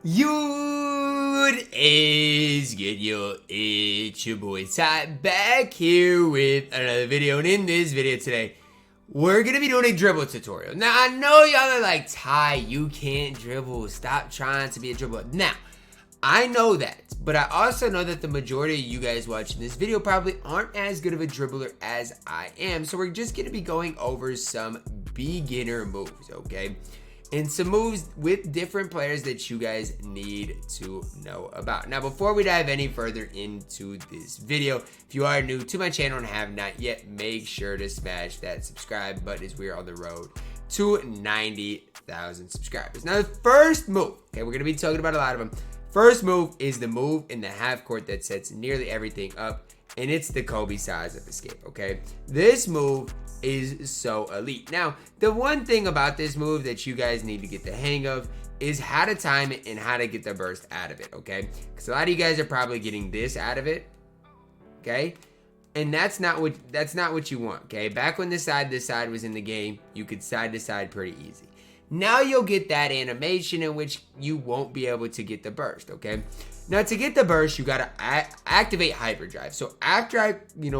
What is good, yo? It's your boy Ty back here with another video, and in this video today, we're gonna be doing a dribble tutorial. Now, I know y'all are like, Ty, you can't dribble. Stop trying to be a dribbler. Now, I know that, but I also know that the majority of you guys watching this video probably aren't as good of a dribbler as I am. So we're just gonna be going over some beginner moves, okay? And some moves with different players that you guys need to know about. Now, before we dive any further into this video, if you are new to my channel and have not yet, make sure to smash that subscribe button as we are on the road to 90,000 subscribers. Now, the first move, okay, we're going to be talking about a lot of them. First move is the move in the half court that sets nearly everything up, and it's the Kobe size of escape, okay? This move is so elite. Now, the one thing about this move that you guys need to get the hang of is how to time it and how to get the burst out of it, okay? Because a lot of you guys are probably getting this out of it, okay? And that's not what you want, okay? Back when this side was in the game, you could side to side pretty easy. Now you'll get that animation in which you won't be able to get the burst, okay? Now, to get the burst, you gotta activate hyperdrive. So after I,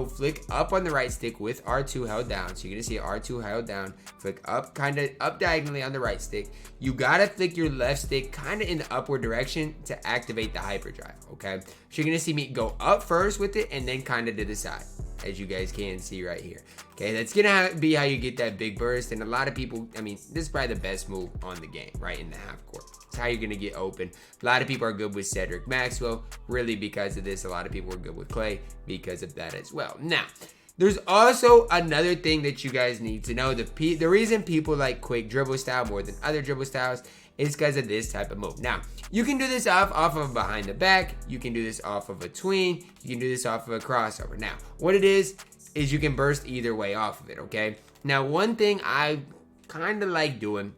flick up on the right stick with R2 held down, so you're gonna see R2 held down, flick up, kind of up diagonally on the right stick. You gotta flick your left stick kind of in the upward direction to activate the hyperdrive, okay? So you're gonna see me go up first with it and then kind of to the side, as you guys can see right here. Okay, that's gonna be how you get that big burst. And a lot of people, this is probably the best move on the game, right in the half court. It's how you're gonna get open. A lot of people are good with Cedric Maxwell, really because of this. A lot of people are good with Clay because of that as well. Now, there's also another thing that you guys need to know. The reason people like quick dribble style more than other dribble styles is because of this type of move. Now, you can do this off of behind the back. You can do this off of a tween. You can do this off of a crossover. Now, what it is you can burst either way off of it, okay? Now, one thing I kind of like doing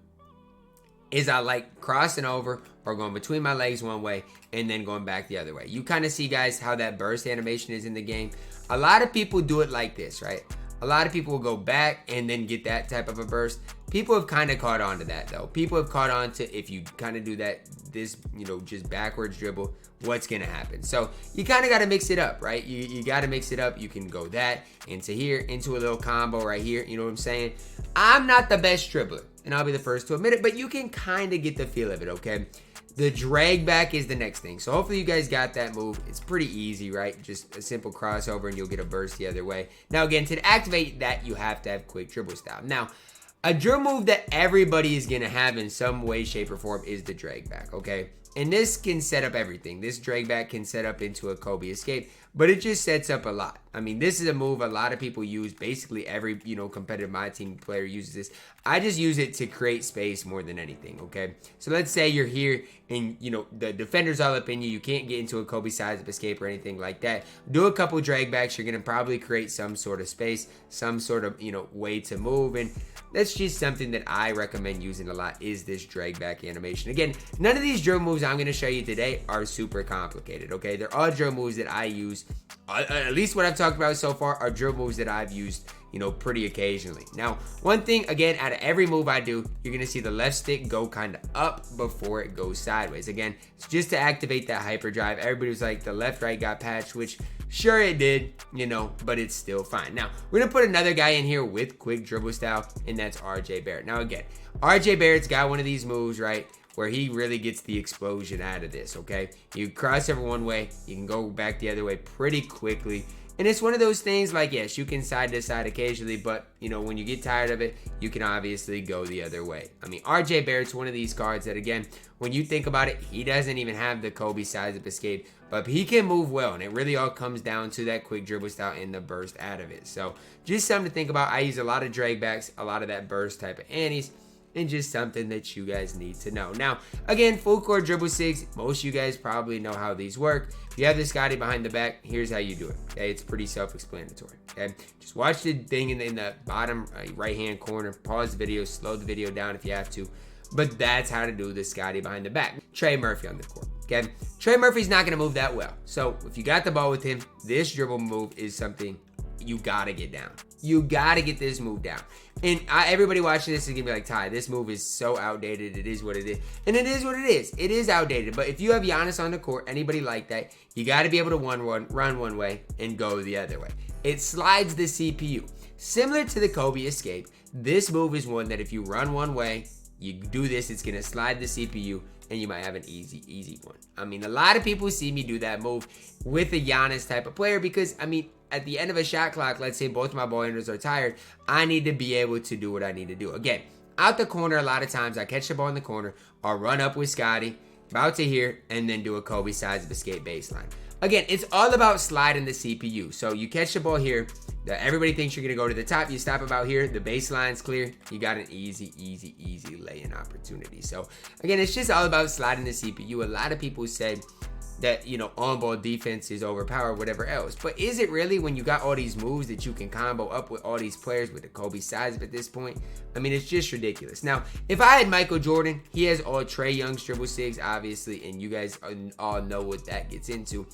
is I like crossing over or going between my legs one way and then going back the other way. You kind of see, guys, how that burst animation is in the game. A lot of people do it like this, right? A lot of people will go back and then get that type of a burst. People have kind of caught on to that, though. People have caught on to if you kind of do this, just backwards dribble, what's going to happen. So you kind of got to mix it up, right? You got to mix it up. You can go that into here, into a little combo right here. You know what I'm saying? I'm not the best dribbler, and I'll be the first to admit it, but you can kind of get the feel of it, okay? The drag back is the next thing. So hopefully you guys got that move. It's pretty easy, right? Just a simple crossover and you'll get a burst the other way. Now again, to activate that, you have to have quick dribble style. Now, a dribble move that everybody is going to have in some way, shape, or form is the drag back, okay? And this can set up everything. This drag back can set up into a Kobe escape, but it just sets up a lot. This is a move a lot of people use. Basically every, competitive MyTEAM player uses this. I just use it to create space more than anything, okay? So let's say you're here and, the defender's all up in you. You can't get into a Kobe size of escape or anything like that. Do a couple drag backs. You're going to probably create some sort of space, some sort of, way to move. And that's just something that I recommend using a lot is this drag back animation. Again, none of these drill moves I'm going to show you today are super complicated, okay? They're all drill moves that I use. At least what I've talked about so far are drill moves that I've used, pretty occasionally. Now, one thing, again, out of every move I do, you're going to see the left stick go kind of up before it goes sideways. Again, it's just to activate that hyperdrive. Everybody was like, the left-right got patched, which sure it did, but it's still fine. Now, we're going to put another guy in here with quick dribble style, and that's RJ Barrett. Now, again, RJ Barrett's got one of these moves, right, where he really gets the explosion out of this, okay? You cross over one way, you can go back the other way pretty quickly. And it's one of those things like, yes, you can side to side occasionally, but, when you get tired of it, you can obviously go the other way. RJ Barrett's one of these cards that, again, when you think about it, he doesn't even have the Kobe size of escape, but he can move well, and it really all comes down to that quick dribble style and the burst out of it. So just something to think about. I use a lot of drag backs, a lot of that burst type of annies, and just something that you guys need to know. Now, again, full court dribble 6. Most of you guys probably know how these work. If you have the Scotty behind the back, here's how you do it. Okay, it's pretty self-explanatory. Okay, just watch the thing in the bottom right-hand corner. Pause the video, slow the video down if you have to. But that's how to do the Scotty behind the back. Trey Murphy on the court. Okay, Trey Murphy's not going to move that well. So if you got the ball with him, this dribble move is something you gotta get down. You gotta get this move down. And everybody watching this is gonna be like, Ty, this move is so outdated. It is what it is. And it is what it is. It is outdated. But if you have Giannis on the court, anybody like that, you gotta be able to run one way and go the other way. It slides the CPU. Similar to the Kobe escape, this move is one that if you run one way, you do this, it's gonna slide the CPU, and you might have an easy one. I mean, a lot of people see me do that move with a Giannis type of player because, I mean, at the end of a shot clock, let's say both of my ball handlers are tired, I need to be able to do what I need to do. Again, out the corner, a lot of times I catch the ball in the corner, I'll run up with Scotty, about to here, and then do a Kobe size of escape baseline. Again, it's all about sliding the CPU. So you catch the ball here, everybody thinks you're gonna go to the top, you stop about here, the baseline's clear, you got an easy lay-in opportunity. So again, it's just all about sliding the CPU. A lot of people said that, you know, on-ball defense is overpowered, whatever else. But is it really when you got all these moves that you can combo up with all these players with the Kobe size at this point? I mean, it's just ridiculous. Now, if I had Michael Jordan, he has all Trae Young's dribble sigs, obviously, and you guys all know what that gets into.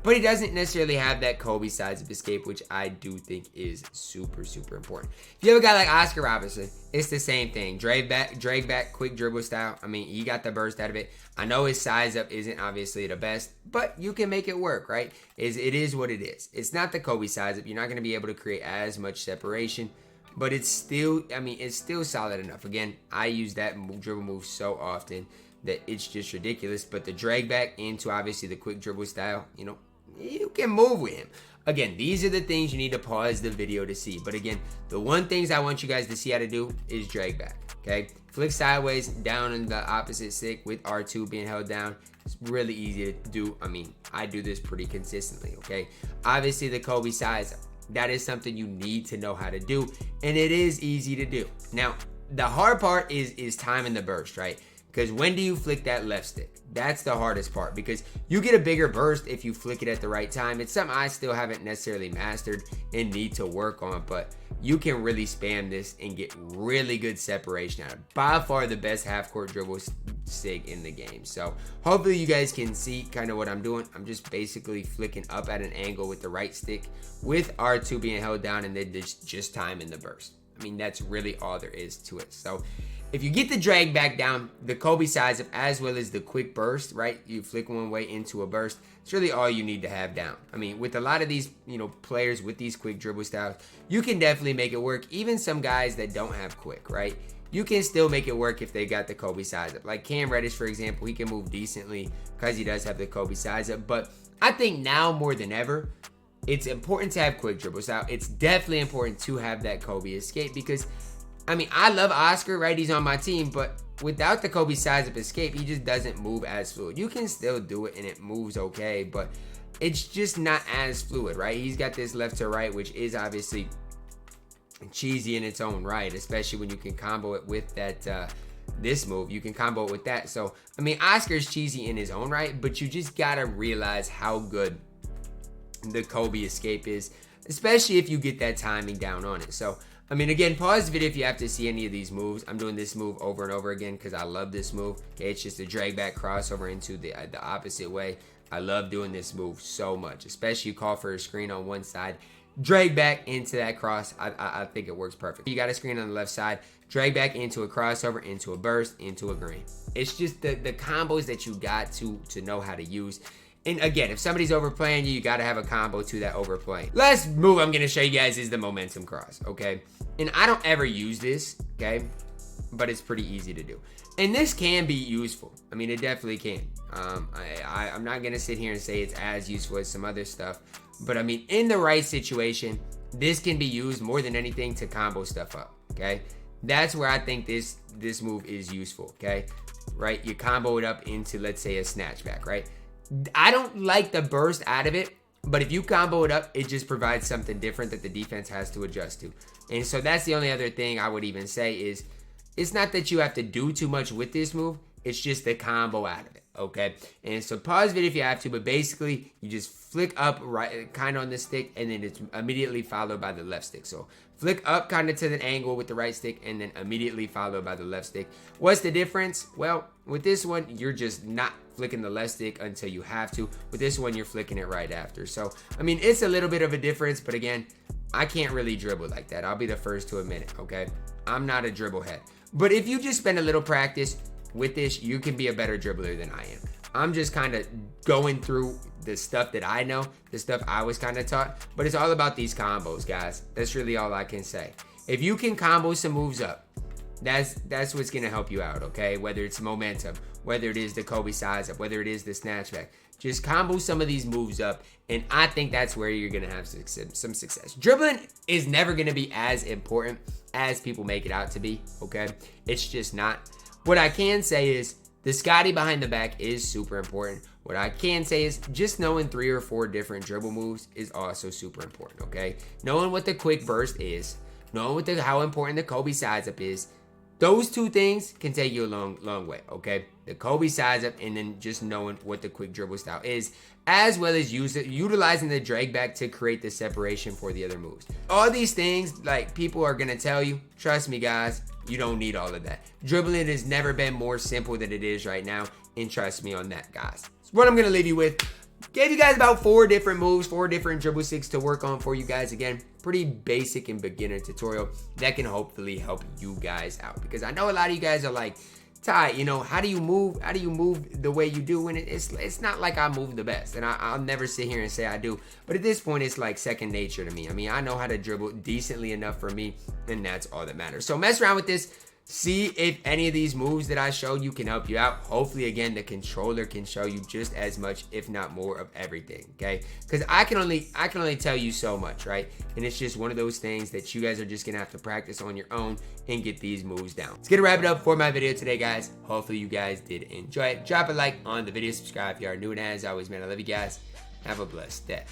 But he doesn't necessarily have that Kobe size of escape, which I do think is super important. If you have a guy like Oscar Robertson, it's the same thing. Drag back, quick dribble style. I mean, he got the burst out of it. I know his size up isn't obviously the best, but you can make it work, right? It is what it is. It's not the Kobe size up. You're not going to be able to create as much separation, but it's still, I mean, it's still solid enough. Again, I use that dribble move so often that it's just ridiculous. But the drag back into obviously the quick dribble style, you know, you can move with him. Again, these are the things you need to pause the video to see. But again, the one things I want you guys to see how to do is drag back, okay? Flick sideways down in the opposite stick with R2 being held down. It's really easy to do. I mean, I do this pretty consistently, okay? Obviously, the Kobe size, that is something you need to know how to do, and it is easy to do. Now, the hard part is timing the burst, right? Because when do you flick that left stick? That's the hardest part because you get a bigger burst if you flick it at the right time. It's something I still haven't necessarily mastered and need to work on, but you can really spam this and get really good separation out of it. By far the best half-court dribble sig in the game. So hopefully you guys can see kind of what I'm doing. I'm just basically flicking up at an angle with the right stick with R2 being held down and then just timing the burst. I mean, that's really all there is to it. So if you get the drag back down, the Kobe size up, as well as the quick burst, right? You flick one way into a burst. It's really all you need to have down. I mean, with a lot of these, you know, players with these quick dribble styles, you can definitely make it work. Even some guys that don't have quick, right? You can still make it work if they got the Kobe size up. Like Cam Reddish, for example, he can move decently because he does have the Kobe size up. But I think now more than ever, it's important to have quick dribble style. It's definitely important to have that Kobe escape because, I mean, I love Oscar, right? He's on my team, but without the Kobe size of escape, he just doesn't move as fluid. You can still do it and it moves okay, but it's just not as fluid, right? He's got this left to right, which is obviously cheesy in its own right, especially when you can combo it with that, this move. You can combo it with that. So, I mean, Oscar's cheesy in his own right, but you just gotta realize how good the Kobe escape is, especially if you get that timing down on it. So, I mean, again, pause the video if you have to see any of these moves. I'm doing this move over and over again because I love this move. Okay, it's just a drag back crossover into the opposite way. I love doing this move so much, especially you call for a screen on one side, drag back into that cross. I think it works perfect. You got a screen on the left side, drag back into a crossover, into a burst, into a green. It's just the combos that you got to know how to use. And again, if somebody's overplaying you, you got to have a combo to that overplaying. Last move I'm going to show you guys is the momentum cross, okay? And I don't ever use this, okay? But it's pretty easy to do. And this can be useful. I mean, it definitely can. I'm not going to sit here and say it's as useful as some other stuff. But I mean, in the right situation, this can be used more than anything to combo stuff up, okay? That's where I think this move is useful, okay? Right? You combo it up into, let's say, a snatchback, right? I don't like the burst out of it, but if you combo it up, it just provides something different that the defense has to adjust to. And so that's the only other thing I would even say is it's not that you have to do too much with this move. It's just the combo out of it, okay? And so pause the video if you have to, but basically you just flick up right kind of on the stick and then it's immediately followed by the left stick. So flick up kind of to the angle with the right stick and then immediately followed by the left stick. What's the difference? Well, with this one, you're just not flicking the left stick until you have to. With this one, you're flicking it right after. So, I mean, it's a little bit of a difference, but again, I can't really dribble like that. I'll be the first to admit it, okay? I'm not a dribble head. But if you just spend a little practice with this, you can be a better dribbler than I am. I'm just kind of going through the stuff that I know, the stuff I was kind of taught, but it's all about these combos, guys. That's really all I can say. If you can combo some moves up, that's what's gonna help you out, okay? Whether it's momentum, whether it is the Kobe size up, whether it is the snatchback, just combo some of these moves up, and I think that's where you're gonna have some success. Dribbling is never gonna be as important as people make it out to be, okay? It's just not. What I can say is the Scotty behind the back is super important. What I can say is just knowing 3 or 4 different dribble moves is also super important, okay? Knowing what the quick burst is, knowing what how important the Kobe size up is, those 2 things can take you a long way, okay? The Kobe size up and then just knowing what the quick dribble style is, as well as utilizing the drag back to create the separation for the other moves. All these things, like, people are gonna tell you, trust me guys, you don't need all of that. Dribbling has never been more simple than it is right now, and trust me on that, guys. So what I'm gonna leave you with, gave you guys about 4 different moves, 4 different dribble sticks to work on for you guys. Again, pretty basic and beginner tutorial that can hopefully help you guys out, because I know a lot of you guys are like, Ty, you know, how do you move the way you do? And it's not like I move the best, and I'll never sit here and say I do, but at this point it's like second nature to me. I mean, I know how to dribble decently enough for me, and that's all that matters. So mess around with this, see if any of these moves that I showed you can help you out. Hopefully, again, the controller can show you just as much, if not more, of everything, okay? Because I can only tell you so much, right? And it's just one of those things that you guys are just gonna have to practice on your own and get these moves down. Let's get to wrap it up for my video today, guys. Hopefully you guys did enjoy it. Drop a like on the video, subscribe if you are new, and as always, man, I love you guys. Have a blessed day.